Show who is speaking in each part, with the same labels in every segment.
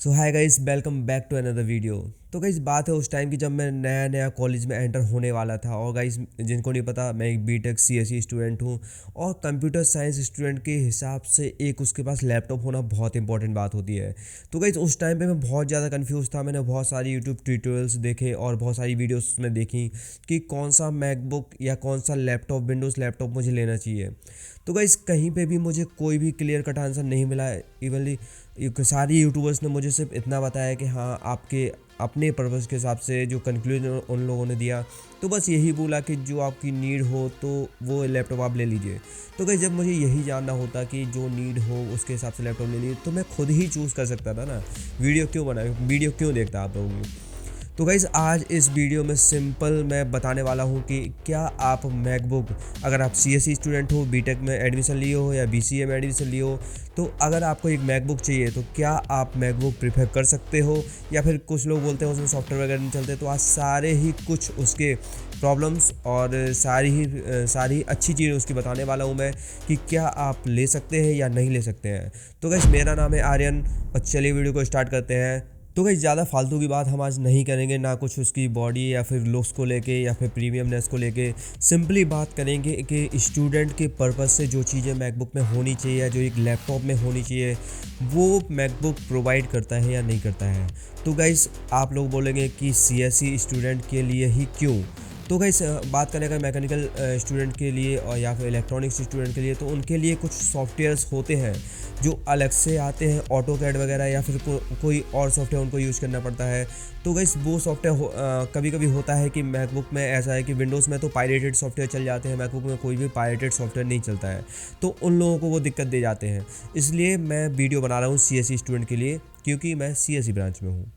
Speaker 1: So hi guys, welcome back to another video. तो guys बात है उस टाइम की जब मैं नया नया कॉलेज में एंटर होने वाला था। और गाइस जिनको नहीं पता, मैं एक बीटेक सीएसई स्टूडेंट हूँ और कंप्यूटर साइंस स्टूडेंट के हिसाब से एक उसके पास लैपटॉप होना बहुत इंपॉर्टेंट बात होती है। तो गाइस उस टाइम पे मैं बहुत ज़्यादा कंफ्यूज था। मैंने बहुत सारी यूट्यूब ट्यूटोरियल्स देखे और बहुत सारी वीडियोस में देखी कि कौन सा मैकबुक या कौन सा लैपटॉप, विंडोज़ लैपटॉप मुझे लेना चाहिए। तो गाइस कहीं पे भी मुझे कोई भी क्लियर कट आंसर नहीं मिला। इवनली सारी यूट्यूबर्स ने मुझे सिर्फ इतना बताया कि हाँ, आपके अपने पर्पज़ के हिसाब से जो कंक्लूजन उन लोगों ने दिया, तो बस यही बोला कि जो आपकी नीड हो तो वो लैपटॉप आप ले लीजिए। तो गाइस जब मुझे यही जानना होता कि जो नीड हो उसके हिसाब से लैपटॉप ले लीजिए, तो मैं खुद ही चूज़ कर सकता था ना। वीडियो क्यों देखता आप लोगों की। तो गाइज़ आज इस वीडियो में सिंपल मैं बताने वाला हूँ कि क्या आप मैकबुक, अगर आप सीएसई स्टूडेंट हो, बीटेक में एडमिशन लिए हो या बीसीए में एडमिशन लिए हो, तो अगर आपको एक मैकबुक चाहिए तो क्या आप मैकबुक प्रीफर कर सकते हो। या फिर कुछ लोग बोलते हैं उसमें सॉफ्टवेयर वगैरह नहीं चलते। तो आज सारे ही कुछ उसके प्रॉब्लम्स और सारी अच्छी चीज़ें उसकी बताने वाला हूँ मैं कि क्या आप ले सकते हैं या नहीं ले सकते हैं। तो गाइस मेरा नाम है आर्यन और चलिए वीडियो को स्टार्ट करते हैं। तो गाइस ज़्यादा फालतू की बात हम आज नहीं करेंगे, ना कुछ उसकी बॉडी या फिर लुक्स को लेके या फिर प्रीमियमनेस को लेके। सिंपली बात करेंगे कि स्टूडेंट के पर्पस से जो चीज़ें मैकबुक में होनी चाहिए या जो एक लैपटॉप में होनी चाहिए, वो मैकबुक प्रोवाइड करता है या नहीं करता है। तो गाइस आप लोग बोलेंगे कि सीएसई स्टूडेंट के लिए ही क्यों। तो गाइस बात करें अगर मैकेनिकल स्टूडेंट के लिए और या फिर इलेक्ट्रॉनिक्स स्टूडेंट के लिए, तो उनके लिए कुछ सॉफ्टवेयर्स होते हैं जो अलग से आते हैं, ऑटो कैड वगैरह या फिर कोई और सॉफ्टवेयर उनको यूज़ करना पड़ता है। तो गाइस वो सॉफ्टवेयर कभी कभी होता है कि मैकबुक में ऐसा है कि विंडोज़ में तो पायरेटेड सॉफ्टवेयर चल जाते हैं, मैकबुक में कोई भी पायरेटेड सॉफ्टवेयर नहीं चलता है। तो उन लोगों को वो दिक्कत दे जाते हैं। इसलिए मैं वीडियो बना रहा हूँ सीएसई स्टूडेंट के लिए, क्योंकि मैं सीएसई ब्रांच में हूँ।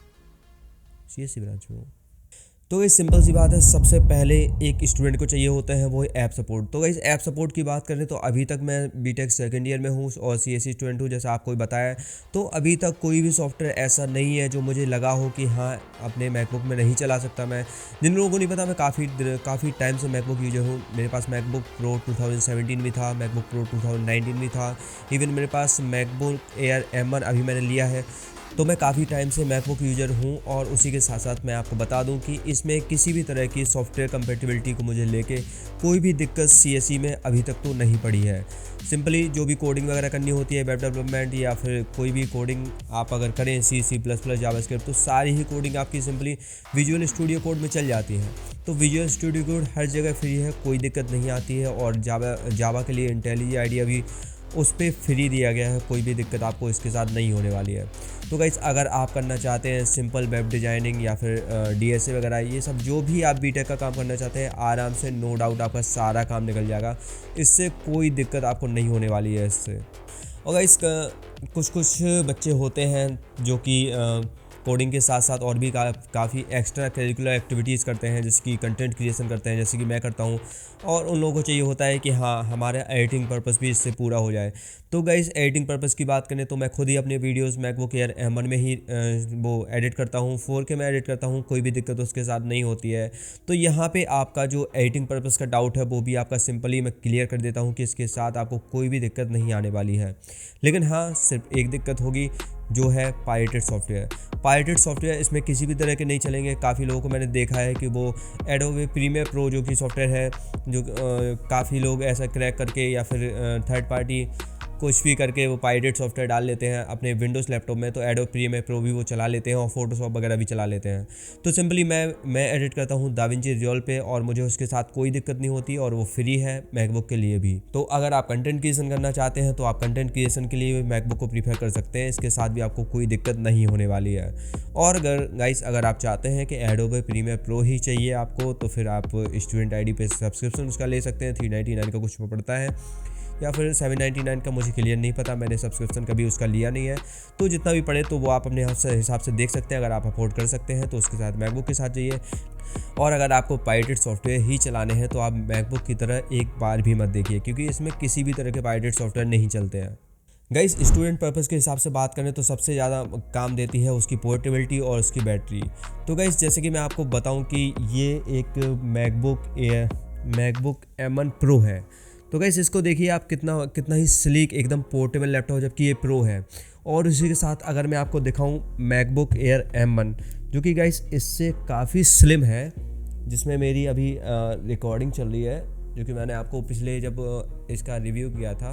Speaker 1: तो ये सिंपल सी बात है, सबसे पहले एक स्टूडेंट को चाहिए होता है वो ऐप सपोर्ट। तो इस ऐप सपोर्ट की बात करें तो अभी तक मैं बीटेक सेकंड ईयर में हूँ और सीएसई स्टूडेंट हूँ, जैसा आपको बताया। तो अभी तक कोई भी सॉफ्टवेयर ऐसा नहीं है जो मुझे लगा हो कि हाँ, अपने मैकबुक में नहीं चला सकता मैं। जिन लोगों को नहीं पता, मैं काफ़ी टाइम से मैकबुक यूजर हूँ। मेरे पास मैकबुक प्रो 2017 भी था, मैकबुक प्रो 2019 भी था, इवन मेरे पास मैकबुक एयर M1 अभी मैंने लिया है। तो मैं काफ़ी टाइम से मैकबुक यूज़र हूँ और उसी के साथ साथ मैं आपको बता दूँ कि इसमें किसी भी तरह की सॉफ्टवेयर कंपेटिबिलिटी को मुझे लेके कोई भी दिक्कत सीएसई में अभी तक तो नहीं पड़ी है। सिंपली जो भी कोडिंग वगैरह करनी होती है, वेब डेवलपमेंट या फिर कोई भी कोडिंग आप अगर करें, C++, जावास्क्रिप्ट, तो सारी ही कोडिंग आपकी सिंपली विजुअल स्टूडियो कोड में चल जाती है। तो विजुअल स्टूडियो कोड हर जगह फ्री है, कोई दिक्कत नहीं आती है। और जावा के लिए इंटेलिजेंट आईडिया भी उस पर फ्री दिया गया है, कोई भी दिक्कत आपको इसके साथ नहीं होने वाली है। तो गाइस अगर आप करना चाहते हैं सिंपल वेब डिज़ाइनिंग या फिर डीएसए वगैरह, ये सब जो भी आप बीटेक का काम करना चाहते हैं, आराम से नो डाउट आपका सारा काम निकल जाएगा। इससे कोई दिक्कत आपको नहीं होने वाली है इससे। और गाइस कुछ बच्चे होते हैं जो कि कोडिंग के साथ साथ और भी काफ़ी एक्स्ट्रा करिकुलर एक्टिविटीज़ करते हैं, जैसे कि कंटेंट क्रिएशन करते हैं, जैसे कि मैं करता हूँ। और उन लोगों को चाहिए होता है कि हाँ, हमारा एडिटिंग पर्पस भी इससे पूरा हो जाए। तो गाइस एडिटिंग पर्पस की बात करें तो मैं खुद ही अपने वीडियोस मैकबुक एयर M1 में ही वो एडिट करता हूँ, 4K में एडिट करता हूँ, कोई भी दिक्कत उसके साथ नहीं होती है। तो यहाँ पे आपका जो एडिटिंग पर्पस का डाउट है वो भी आपका सिंपली मैं क्लियर कर देता हूँ कि इसके साथ आपको कोई भी दिक्कत नहीं आने वाली है। लेकिन हाँ, सिर्फ एक दिक्कत होगी, जो है पायरेटेड सॉफ्टवेयर इसमें किसी भी तरह के नहीं चलेंगे। काफ़ी लोगों को मैंने देखा है कि वो एडोबे प्रीमियर प्रो जो कि सॉफ्टवेयर है, जो काफ़ी लोग ऐसा क्रैक करके या फिर थर्ड पार्टी कुछ भी करके वो पायरेटेड सॉफ्टवेयर डाल लेते हैं अपने विंडोज़ लैपटॉप में। तो एडोबे प्रीमियर प्रो भी वो चला लेते हैं और फोटोशॉप वगैरह भी चला लेते हैं। तो सिंपली मैं एडिट करता हूँ दाविंची रिजॉल्व पे और मुझे उसके साथ कोई दिक्कत नहीं होती और वो फ्री है मैकबुक के लिए भी। तो अगर आप कंटेंट क्रिएशन करना चाहते हैं तो आप कंटेंट क्रिएशन के लिए मैकबुक को प्रीफर कर सकते हैं, इसके साथ भी आपको कोई दिक्कत नहीं होने वाली है। और अगर आप चाहते हैं कि एडोबे प्रीमियर प्रो ही चाहिए आपको, तो फिर आप स्टूडेंट आईडी पे सब्सक्रिप्शन उसका ले सकते हैं। 399 का कुछ पड़ता है या फिर 799 का, मुझे क्लियर नहीं पता, मैंने सब्सक्रिप्शन कभी उसका लिया नहीं है। तो जितना भी पड़े तो वो आप अपने हिसाब से देख सकते हैं। अगर आप अफोर्ड कर सकते हैं तो उसके साथ मैकबुक के साथ जाइए। और अगर आपको पायरेटेड सॉफ्टवेयर ही चलाने हैं तो आप मैकबुक की तरह एक बार भी मत देखिए, क्योंकि इसमें किसी भी तरह के पायरेटेड सॉफ्टवेयर नहीं चलते हैं। गाइस स्टूडेंट पर्पस के हिसाब से बात करें तो सबसे ज़्यादा काम देती है उसकी पोर्टेबिलिटी और उसकी बैटरी। तो गाइस जैसे कि मैं आपको बताऊं कि ये एक मैकबुक M1 प्रो है। तो गाइस इसको देखिए आप, कितना ही स्लीक एकदम पोर्टेबल लैपटॉप, जबकि ये प्रो है। और इसी के साथ अगर मैं आपको दिखाऊं मैकबुक एयर M1 जो कि गाइस इससे काफ़ी स्लिम है, जिसमें मेरी अभी रिकॉर्डिंग चल रही है, जो कि मैंने आपको पिछले जब इसका रिव्यू किया था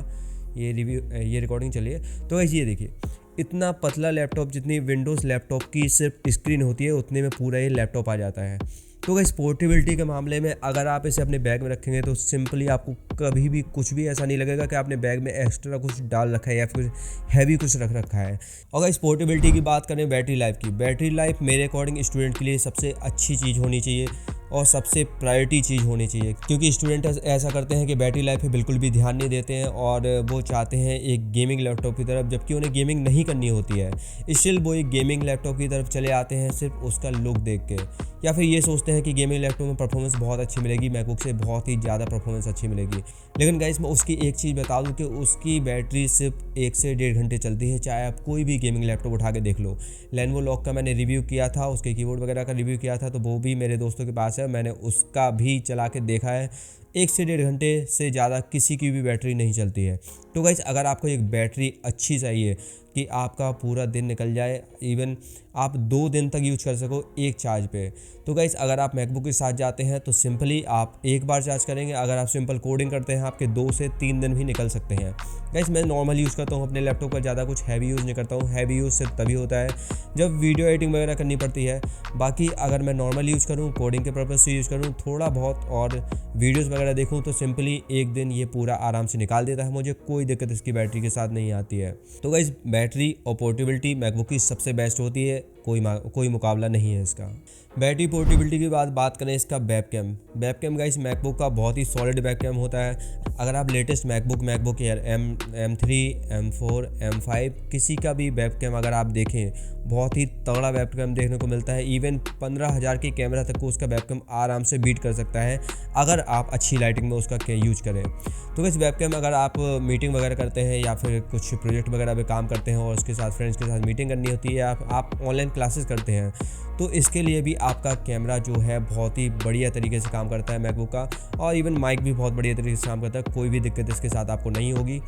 Speaker 1: ये रिकॉर्डिंग चली है। तो गाइस ये देखिए, इतना पतला लैपटॉप, जितनी विंडोज़ लैपटॉप की सिर्फ स्क्रीन होती है उतने में पूरा ये लैपटॉप आ जाता है। तो गाइस पोर्टेबिलिटी के मामले में अगर आप इसे अपने बैग में रखेंगे तो सिंपली आपको कभी भी कुछ भी ऐसा नहीं लगेगा कि आपने बैग में एक्स्ट्रा कुछ डाल रखा है या फिर हैवी कुछ रख रखा है। और गाइस पोर्टेबिलिटी की बात करें बैटरी लाइफ की, बैटरी लाइफ मेरे अकॉर्डिंग स्टूडेंट के लिए सबसे अच्छी चीज़ होनी चाहिए और सबसे प्रायोरिटी चीज़ होनी चाहिए, क्योंकि स्टूडेंट ऐसा करते हैं कि बैटरी लाइफ पे बिल्कुल भी ध्यान नहीं देते हैं और वो चाहते हैं एक गेमिंग लैपटॉप की तरफ, जबकि उन्हें गेमिंग नहीं करनी होती है। स्टिल वो एक गेमिंग लैपटॉप की तरफ चले आते हैं सिर्फ उसका लुक देख के, या फिर ये सोचते हैं कि गेमिंग लैपटॉप में परफॉर्मेंस बहुत अच्छी मिलेगी, मैकबुक से बहुत ही ज़्यादा परफॉर्मेंस अच्छी मिलेगी। लेकिन गाइस मैं उसकी एक चीज़ बता दूं कि उसकी बैटरी सिर्फ 1 से 1.5 घंटे चलती है, चाहे आप कोई भी गेमिंग लैपटॉप उठा के देख लो। लेनोवो लॉग का मैंने रिव्यू किया था, उसके कीबोर्ड वगैरह का रिव्यू किया था, तो वो भी मेरे दोस्तों के पास है, मैंने उसका भी चला के देखा है। 1 से 1.5 घंटे से ज़्यादा किसी की भी बैटरी नहीं चलती है। तो गाइस अगर आपको एक बैटरी अच्छी चाहिए कि आपका पूरा दिन निकल जाए, इवन आप 2 दिन तक यूज कर सको एक चार्ज पे, तो गाइस अगर आप मैकबुक के साथ जाते हैं तो सिंपली आप एक बार चार्ज करेंगे। अगर आप सिंपल कोडिंग करते हैं आपके 2 से 3 दिन भी निकल सकते हैं। गाइस मैं नॉर्मल यूज़ करता हूँ अपने लैपटॉप पर, ज़्यादा कुछ हैवी यूज़ नहीं करता हूँ। हैवी यूज़ सिर्फ तभी होता है जब वीडियो एडिटिंग वगैरह करनी पड़ती है। बाकी अगर मैं नॉर्मल यूज़ करूँ, कोडिंग के पर्पज़ से यूज़ करूँ, थोड़ा बहुत और वीडियोज़ वगैरह देखूँ, तो सिंपली एक दिन ये पूरा आराम से निकाल देता है। मुझे कोई दिक्कत इसकी बैटरी के साथ नहीं आती है। तो गाइस बैटरी और पोर्टेबिलिटी मैकबुक की सबसे बेस्ट होती है, कोई मुकाबला नहीं है इसका। बैटरी पोर्टेबिलिटी की बात करें इसका वेबकैम गाइस मैकबुक का बहुत ही सॉलिड वेबकैम होता है। अगर आप latest MacBook air M3, M4, M5 किसी का भी वेबकैम अगर आप देखें, बहुत ही तगड़ा वेबकैम देखने को मिलता है। इवन 15,000 की कैमरा तक को उसका वेबकैम आराम से बीट कर सकता है अगर आप अच्छी लाइटिंग में उसका यूज करें। तो इस वेबकैम अगर आप मीटिंग वगैरह करते हैं या फिर कुछ प्रोजेक्ट वगैरह पे काम करते हैं और उसके साथ फ्रेंड्स के साथ मीटिंग करनी होती है, आप ऑनलाइन क्लासेस करते हैं, तो इसके लिए भी आपका कैमरा जो है बहुत ही बढ़िया तरीके से काम करता है मैकबुक का। और इवन माइक भी बहुत बढ़िया तरीके से काम करता है, कोई भी दिक्कत इसके साथ आपको नहीं होगी।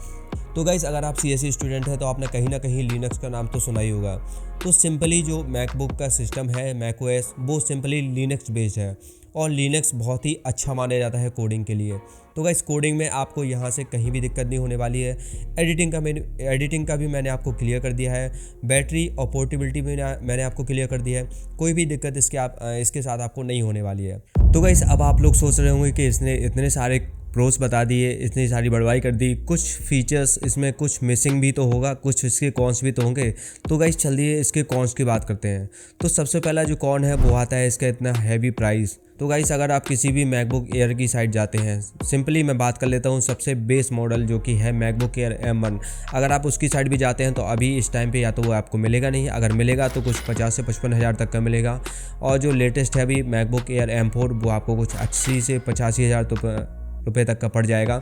Speaker 1: तो गाइस अगर आप CSE स्टूडेंट हैं तो आपने कहीं ना कहीं लिनक्स का नाम तो सुना ही होगा। तो सिंपली जो मैकबुक का सिस्टम है मैकओएस, वो सिंपली लिनक्स बेस्ड है और लिनक्स बहुत ही अच्छा माना जाता है कोडिंग के लिए। तो गाइस कोडिंग में आपको यहाँ से कहीं भी दिक्कत नहीं होने वाली है। एडिटिंग का भी मैंने आपको क्लियर कर दिया है। बैटरी और पोर्टेबिलिटी भी मैंने आपको क्लियर कर दिया है। कोई भी दिक्कत इसके साथ आपको नहीं होने वाली है। तो गाइस अब आप लोग सोच रहे होंगे कि इसने इतने सारे प्रोस बता दिए, इतनी सारी बढ़वाई कर दी, कुछ फीचर्स इसमें कुछ मिसिंग भी तो होगा, कुछ इसके कॉन्स भी तो होंगे। तो गाइस चलिए इसके कॉन्स की बात करते हैं। तो सबसे पहला जो कॉन है वो आता है इसका इतना हैवी प्राइस। तो गाइस अगर आप किसी भी मैकबुक एयर की साइट जाते हैं, सिंपली मैं बात कर लेता हूँ सबसे बेस मॉडल जो कि है मैकबुक एयर M1, अगर आप उसकी साइट भी जाते हैं तो अभी इस टाइम पे या तो वो आपको मिलेगा नहीं, अगर मिलेगा तो कुछ 50 से 55 हज़ार तक का मिलेगा। और जो लेटेस्ट है अभी मैकबुक एयर M4, वो आपको कुछ 80 से 85 हज़ार रुपये तक का पड़ जाएगा।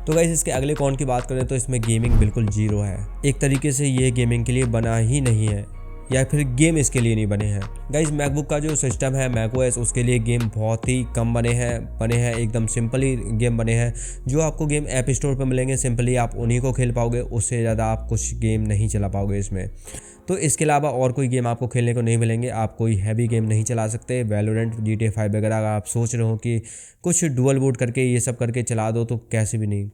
Speaker 1: तो गाइस इसके अगले कॉन की बात करें तो इसमें गेमिंग बिल्कुल जीरो है। एक तरीके से ये गेमिंग के लिए बना ही नहीं है, या फिर गेम इसके लिए नहीं बने हैं। गाइस मैकबुक का जो सिस्टम है मैकओएस, उसके लिए गेम बहुत ही कम बने हैं एकदम सिंपली गेम बने हैं। जो आपको गेम ऐप स्टोर पर मिलेंगे सिंपली आप उन्हीं को खेल पाओगे, उससे ज़्यादा आप कुछ गेम नहीं चला पाओगे इसमें। तो इसके अलावा और कोई गेम आपको खेलने को नहीं मिलेंगे, आप कोई हैवी गेम नहीं चला सकते। वैलोरेंट, GTA 5 वगैरह अगर आप सोच रहे हो कि कुछ डुअल बूट करके ये सब करके चला दो, तो कैसे भी नहीं।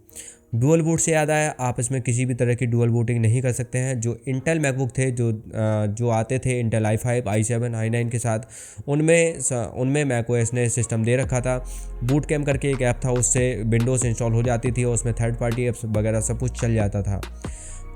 Speaker 1: डुअल बूट से याद आया, आप इसमें किसी भी तरह की डुअल बूटिंग नहीं कर सकते हैं। जो इंटेल मैकबुक थे जो आते थे इंटेल i5, i7, i9 के साथ, उनमें मैकओएस ने सिस्टम दे रखा था। बूट कैम्प करके एक ऐप था, उससे विंडोज़ इंस्टॉल हो जाती थी और उसमें थर्ड पार्टी ऐप्स वगैरह सब कुछ चल जाता था।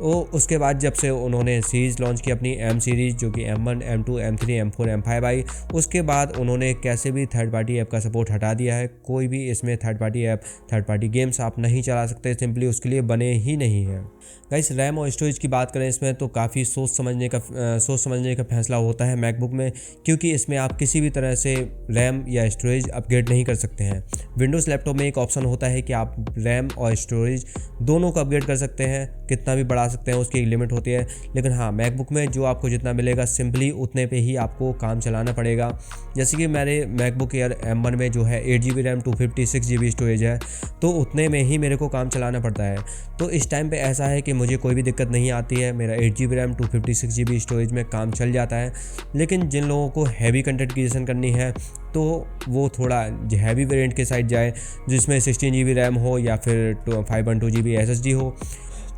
Speaker 1: तो उसके बाद जब से उन्होंने सीरीज़ लॉन्च की अपनी M सीरीज़, जो कि M1, M2, M3, M4, M5 आई, उसके बाद उन्होंने कैसे भी थर्ड पार्टी ऐप का सपोर्ट हटा दिया है। कोई भी इसमें third party app, third party games आप नहीं चला सकते, सिंपली उसके लिए बने ही नहीं हैं। गाइस रैम और स्टोरेज की बात करें इसमें, तो काफ़ी सोच समझने का फैसला होता है मैकबुक में, क्योंकि इसमें आप किसी भी तरह से रैम या स्टोरेज अपग्रेड नहीं कर सकते हैं। विंडोज़ लैपटॉप में एक ऑप्शन होता है कि आप रैम और स्टोरेज दोनों को अपग्रेड कर सकते हैं, कितना भी बढ़ा सकते हैं, उसकी लिमिट होती है। लेकिन हाँ, मैकबुक में जो आपको जितना मिलेगा सिंपली उतने पे ही आपको काम चलाना पड़ेगा। जैसे कि मेरे मैकबुक एयर M1 में जो है 8 GB रैम 256 GB स्टोरेज है, तो उतने में ही मेरे को काम चलाना पड़ता है। तो इस टाइम पे ऐसा है कि मुझे कोई भी दिक्कत नहीं आती है, मेरा 8 GB रैम 256 GB स्टोरेज में काम चल जाता है। लेकिन जिन लोगों को हैवी कंटेंट क्रिएशन करनी है तो वो थोड़ा हैवी वेरिएंट के साइड जाए, जिसमें 16 GB रैम हो या फिर 512 GB SSD हो।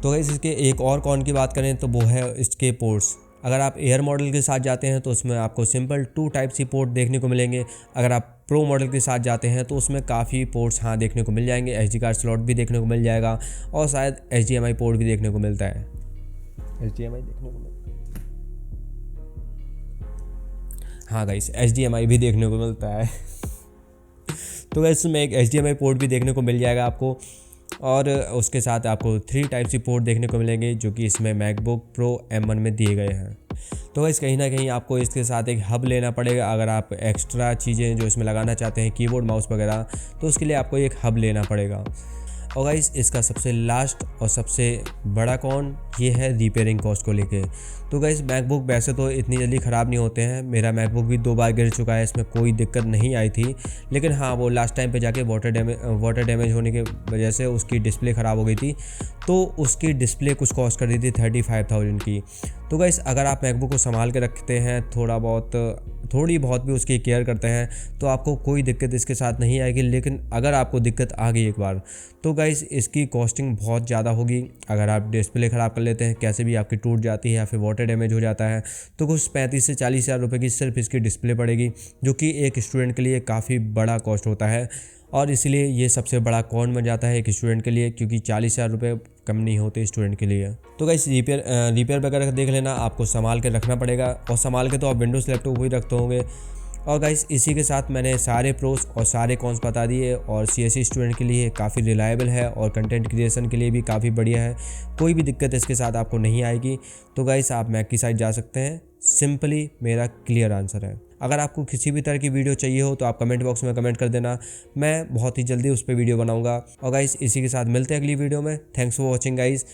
Speaker 1: तो गाइस इसके एक और कॉन की बात करें तो वो है इसके पोर्ट्स। अगर आप एयर मॉडल के साथ जाते हैं तो उसमें आपको सिंपल 2 टाइप सी पोर्ट देखने को मिलेंगे। अगर आप प्रो मॉडल के साथ जाते हैं तो उसमें काफ़ी पोर्ट्स हाँ देखने को मिल जाएंगे, SD कार्ड स्लॉट भी देखने को मिल जाएगा और शायद HDMI पोर्ट भी देखने को मिलता है। HDMI देखने को मिलता है, हाँ गाइस HDMI भी देखने को मिलता है। तो गाइस इसमें एक HDMI पोर्ट भी देखने को मिल जाएगा आपको, और उसके साथ आपको 3 टाइप सी पोर्ट देखने को मिलेंगे जो कि इसमें मैकबुक प्रो M1 में दिए गए हैं। तो गाइस कहीं ना कहीं आपको इसके साथ एक हब लेना पड़ेगा। अगर आप एक्स्ट्रा चीज़ें जो इसमें लगाना चाहते हैं, कीबोर्ड माउस वगैरह, तो उसके लिए आपको एक हब लेना पड़ेगा। और गाइस इसका सबसे लास्ट और सबसे बड़ा कॉन ये है रिपेयरिंग कॉस्ट को लेके। तो गाइस मैकबुक वैसे तो इतनी जल्दी ख़राब नहीं होते हैं, मेरा मैकबुक भी 2 बार गिर चुका है, इसमें कोई दिक्कत नहीं आई थी। लेकिन हाँ, वो लास्ट टाइम पे जाके वाटर डैमेज होने की वजह से उसकी डिस्प्ले ख़राब हो गई थी, तो उसकी डिस्प्ले कुछ कॉस्ट कर दी थी 35,000 की। तो गाइस अगर आप मैकबुक को संभाल के रखते हैं, थोड़ी बहुत भी उसकी केयर करते हैं, तो आपको कोई दिक्कत इसके साथ नहीं आएगी। लेकिन अगर आपको दिक्कत आ गई एक बार, तो गाइस इसकी कॉस्टिंग बहुत ज़्यादा होगी। अगर आप डिस्प्ले ख़राब कर लेते हैं, कैसे भी आपकी टूट जाती है या फिर वाटर डैमेज हो जाता है, तो कुछ 35 से 40 हज़ार रुपये की सिर्फ इसकी डिस्प्ले पड़ेगी, जो कि एक स्टूडेंट के लिए काफ़ी बड़ा कॉस्ट होता है। और इसलिए ये सबसे बड़ा कॉन बन जाता है एक स्टूडेंट के लिए, क्योंकि 40 हज़ार रुपये कम नहीं होते स्टूडेंट के लिए। तो गाइस रिपेयर वगैरह देख लेना, आपको संभाल के रखना पड़ेगा, और संभाल के तो आप विंडोज़ लैपटॉप भी रखते होंगे। और गाइस इसी के साथ मैंने सारे प्रोस और सारे कॉन्स बता दिए, और CSE स्टूडेंट के लिए काफ़ी रिलायबल है और कंटेंट क्रिएशन के लिए भी काफ़ी बढ़िया है। कोई भी दिक्कत इसके साथ आपको नहीं आएगी। तो गाइस आप मैक की साइड जा सकते हैं, सिंपली मेरा क्लियर आंसर है। अगर आपको किसी भी तरह की वीडियो चाहिए हो तो आप कमेंट बॉक्स में कमेंट कर देना, मैं बहुत ही जल्दी उस पर वीडियो बनाऊंगा। और गाइस इसी के साथ मिलते हैं अगली वीडियो में। Thanks for watching guys.